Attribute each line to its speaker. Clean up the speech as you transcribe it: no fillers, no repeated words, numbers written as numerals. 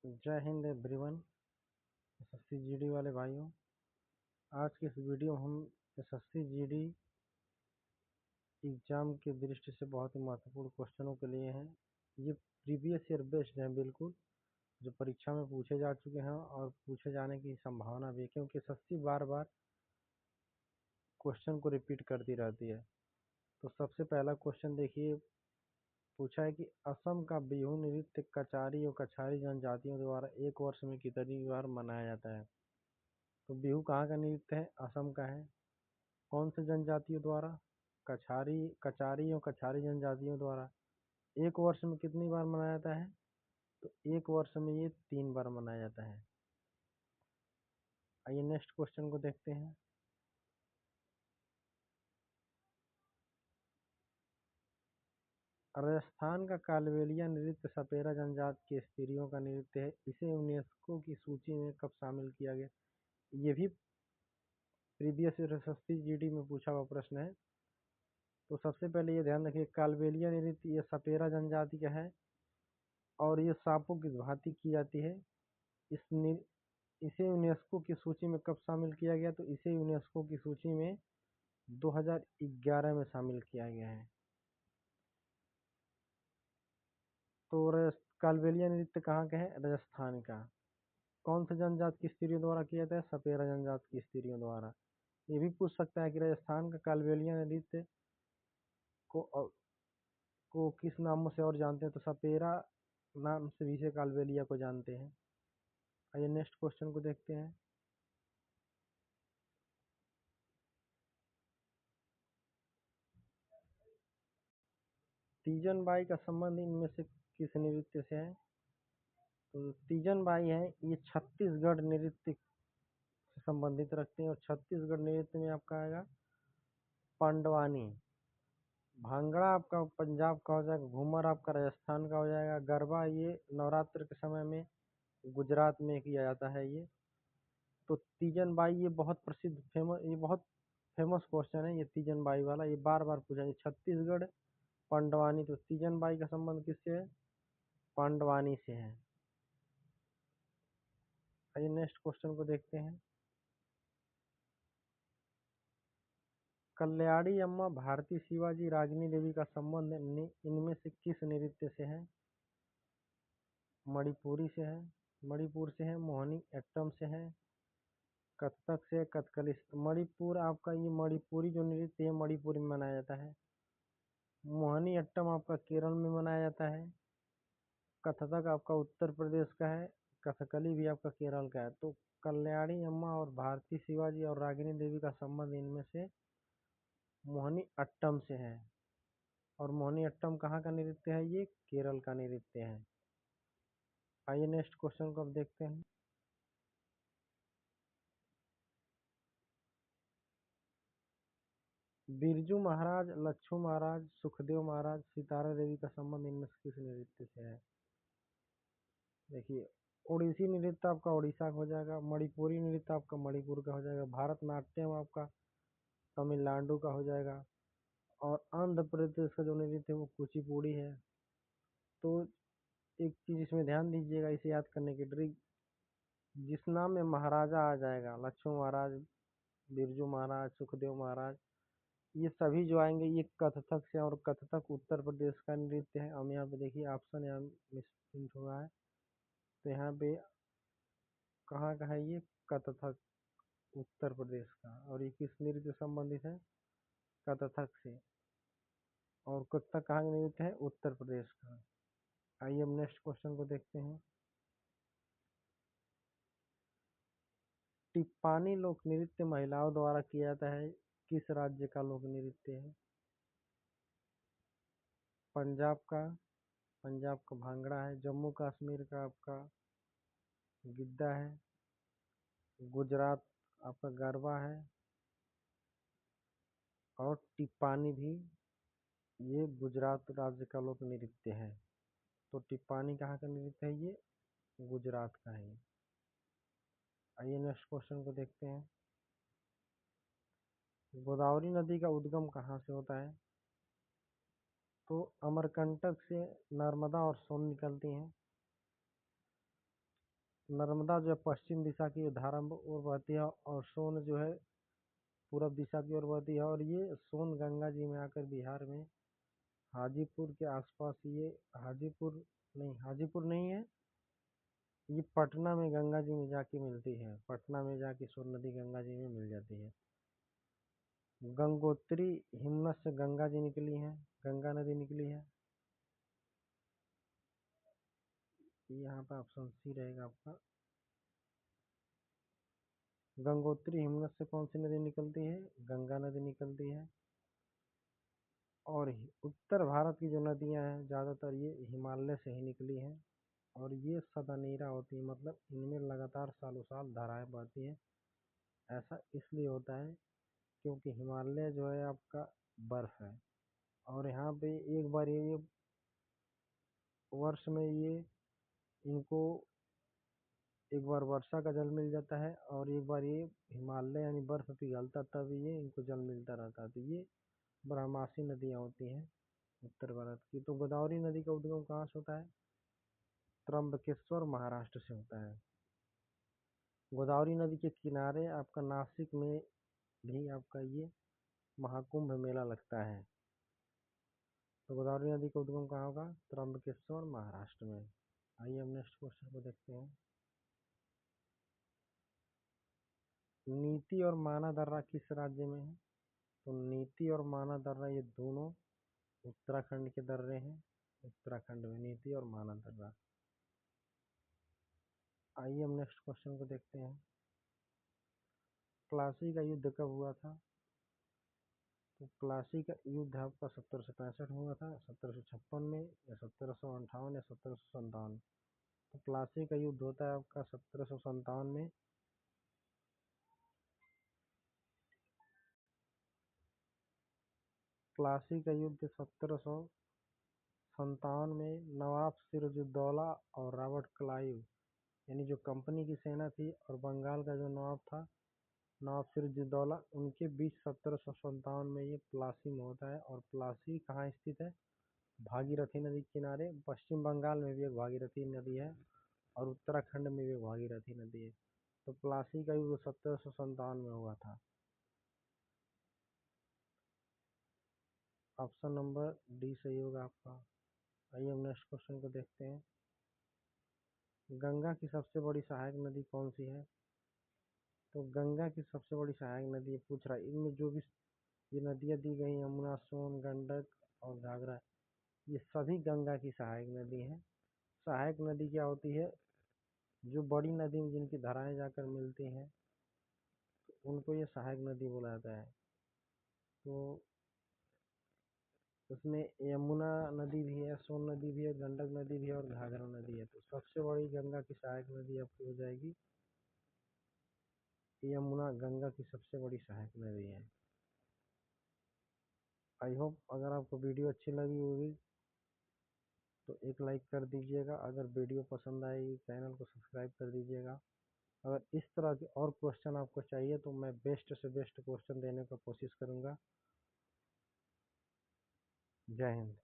Speaker 1: जय Hind everyone. SSC GD वाले भाइयों, आज की इस वीडियो में हम एसएससी जीडी एग्ज़ाम की दृष्टि से बहुत ही महत्वपूर्ण क्वेश्चनों के लिए हैं। ये प्रीवियस ईयर बेस्ड हैं, बिल्कुल जो परीक्षा में पूछे जा चुके हैं और पूछे जाने की संभावना भी है, क्योंकि एसएससी बार बार क्वेश्चन को रिपीट करती रहती है। तो सबसे पहला क्वेश्चन देखिए, पूछा है कि असम का बिहू नृत्य कचारी और कछारी जनजातियों द्वारा एक वर्ष में कितनी बार मनाया जाता है। तो बिहू कहाँ का नृत्य है? असम का है। कौन से जनजातियों द्वारा? कचारी और कछारी जनजातियों द्वारा। एक वर्ष में कितनी बार मनाया जाता है? तो एक वर्ष में ये 3 बार मनाया जाता है। आइए नेक्स्ट क्वेश्चन को देखते हैं। राजस्थान का कालबेलिया नृत्य सपेरा जनजाति की स्त्रियों का नृत्य है। इसे यूनेस्को की सूची में कब शामिल किया गया? ये भी प्रीवियस एसएससी जीडी में पूछा हुआ प्रश्न है। तो सबसे पहले ये ध्यान रखिए, कालबेलिया नृत्य ये सपेरा जनजाति का है और ये सांपों की भांति की जाती है। इसे यूनेस्को की सूची में कब शामिल किया गया? तो इसे यूनेस्को की सूची में 2011 में शामिल किया गया है। तो कालबेलिया नृत्य कहाँ का है? राजस्थान का। कौन से जनजाति की स्त्रियों द्वारा किया जाता है? सपेरा जनजाति की स्त्रियों द्वारा। ये भी पूछ सकता है कि राजस्थान का कालबेलिया नृत्य को किस नामों से और जानते हैं? तो सपेरा नाम से भी इसे कालबेलिया को जानते हैं। आइए नेक्स्ट क्वेश्चन को देखते हैं। तीजन बाई का संबंध इनमें से किस नृत्य से है? तो तीजन बाई है, ये छत्तीसगढ़ नृत्य से संबंधित रखते हैं और छत्तीसगढ़ नृत्य में आपका आएगा पांडवानी। भांगड़ा आपका पंजाब का हो जाएगा, घूमर आपका राजस्थान का हो जाएगा, गरबा ये नवरात्र के समय में गुजरात में किया जाता है ये। तो तीजन बाई ये बहुत प्रसिद्ध ये बहुत फेमस क्वेश्चन है ये तीजन बाई वाला, ये बार बार पूछा है। छत्तीसगढ़ पांडवानी, तो तीजन बाई का संबंध किससे है? पांडवानी से है। आइए नेक्स्ट क्वेश्चन को देखते हैं। कल्याणी अम्मा, भारती शिवाजी, रागिनी देवी का संबंध इनमें से किस नृत्य से है? मणिपुरी से है, मणिपुर से है, मोहिनी अट्टम से है, कथक से, कथकली से। मणिपुर आपका ये मणिपुरी जो नृत्य है मणिपुर में मनाया जाता है। मोहिनी अट्टम आपका केरल में मनाया जाता है। कथक आपका उत्तर प्रदेश का है, कथकली भी आपका केरल का है। तो कल्याणी अम्मा और भारती शिवाजी और रागिनी देवी का संबंध इनमें से मोहिनी अट्टम से है। और मोहिनी अट्टम कहाँ का नृत्य है? ये केरल का नृत्य है। आइए नेक्स्ट क्वेश्चन को अब देखते हैं। बिरजू महाराज, लच्छू महाराज, सुखदेव महाराज, सितारा देवी का संबंध इनमें से किस नृत्य से है? देखिए, ओडिसी नृत्य आपका उड़ीसा का हो जाएगा, मणिपुरी नृत्य आपका मणिपुर का हो जाएगा, भारतनाट्यम आपका तमिलनाडु का हो जाएगा और आंध्र प्रदेश का जो नृत्य है वो कुचिपुड़ी है। तो एक चीज इसमें ध्यान दीजिएगा, इसे याद करने की ट्रिक, जिस नाम में महाराजा आ जाएगा, लक्ष्मण महाराज, बिरजू महाराज, सुखदेव महाराज, ये सभी जो आएंगे ये कथक से, और कथक उत्तर प्रदेश का नृत्य है। हम यहाँ पे देखिए ऑप्शन यहाँ मिसप्रिंट हुआ है, तो यहाँ पे कहाँ का है? ये कथक उत्तर प्रदेश का। और ये किस नृत्य से संबंधित है? कथक से। और कथक कहाँ का नृत्य है? उत्तर प्रदेश का। आइए हम नेक्स्ट क्वेश्चन को देखते हैं। टिप्पानी लोक नृत्य महिलाओं द्वारा किया जाता है, किस राज्य का लोक नृत्य है? पंजाब का, पंजाब का भांगड़ा है, जम्मू कश्मीर का आपका गिद्दा है, गुजरात आपका गरबा है, और टिप्पानी भी ये गुजरात राज्य का लोक नृत्य है। तो टिप्पानी कहाँ का नृत्य है? ये गुजरात का है। आइए नेक्स्ट क्वेश्चन को देखते हैं। गोदावरी नदी का उद्गम कहाँ से होता है? तो अमरकंटक से नर्मदा और सोन निकलती हैं। नर्मदा जो है पश्चिम दिशा की धारा ओर बहती है और सोन जो है पूरब दिशा की ओर बहती है। और ये सोन गंगा जी में आकर बिहार में हाजीपुर के आसपास ये हाजीपुर नहीं है, ये पटना में गंगा जी में जाके मिलती है। पटना में जाके सोन नदी गंगा जी में मिल जाती है। गंगोत्री हिमनद से गंगा जी निकली है, गंगा नदी निकली है। यहाँ पे ऑप्शन सी रहेगा आपका। गंगोत्री हिमनद से कौन सी नदी निकलती है? गंगा नदी निकलती है। और उत्तर भारत की जो नदियाँ हैं ज़्यादातर ये हिमालय से ही निकली हैं और ये सदनीरा होती है, मतलब इनमें लगातार सालों साल धाराएं बहती हैं। ऐसा इसलिए होता है क्योंकि हिमालय जो है आपका बर्फ है और यहाँ पे एक बार ये वर्ष में ये इनको एक बार वर्षा का जल मिल जाता है और एक बार ये हिमालय यानी बर्फ पिघलता तब ये इनको जल मिलता रहता है। तो ये बारहमासी नदियाँ होती हैं उत्तर भारत की। तो गोदावरी नदी का उद्गम कहाँ से होता है? त्र्यंबकेश्वर महाराष्ट्र से होता है। गोदावरी नदी के किनारे आपका नासिक में भी आपका ये महाकुंभ मेला लगता है। तो गोदावरी नदी का उद्गम कहाँ होगा? त्र्यंबकेश्वर महाराष्ट्र में। आइए हम नेक्स्ट क्वेश्चन को देखते हैं। नीति और माना दर्रा किस राज्य में है? तो नीति और माना दर्रा ये दोनों उत्तराखंड के दर्रे हैं। उत्तराखंड में नीति और माना दर्रा। आइए हम नेक्स्ट क्वेश्चन को देखते हैं। प्लासी का युद्ध कब हुआ था? तो प्लासी का युद्ध आपका 1765 में हुआ था, 1756 में, या 1758 या 1757। तो प्लासी का युद्ध होता है आपका 1757 में। प्लासी का युद्ध 1757 में नवाब सिराजुद्दौला और रॉबर्ट क्लाइव यानी जो कंपनी की सेना थी और बंगाल का जो नवाब था नवाब सिराजुद्दौला, उनके बीच 1757 में ये प्लासी में होता है। और प्लासी कहाँ स्थित है? भागीरथी नदी के किनारे। पश्चिम बंगाल में भी एक भागीरथी नदी है और उत्तराखंड में भी एक भागीरथी नदी है। तो प्लासी का युद्ध 1757 में हुआ था। ऑप्शन नंबर डी सही होगा आपका। आइए हम नेक्स्ट क्वेश्चन को देखते हैं। गंगा की सबसे बड़ी सहायक नदी कौन सी है? तो गंगा की सबसे बड़ी सहायक नदी पूछ रहा है। इनमें जो भी ये नदियाँ दी गई, यमुना, सोन, गंडक और घाघरा, ये सभी गंगा की सहायक नदी हैं। सहायक नदी क्या होती है? जो बड़ी नदी में जिनकी धाराएं जाकर मिलती हैं तो उनको ये सहायक नदी बोला जाता है। तो उसमें यमुना नदी भी है, सोन नदी भी है, गंडक नदी भी है और घाघरा नदी है। तो सबसे बड़ी गंगा की सहायक नदी आपकी हो जाएगी यमुना। गंगा की सबसे बड़ी सहायक नदी है। आई होप अगर आपको वीडियो अच्छी लगी होगी तो एक लाइक कर दीजिएगा। अगर वीडियो पसंद आएगी चैनल को सब्सक्राइब कर दीजिएगा। अगर इस तरह के और क्वेश्चन आपको चाहिए तो मैं बेस्ट से बेस्ट क्वेश्चन देने का कोशिश करूँगा। जय हिंद।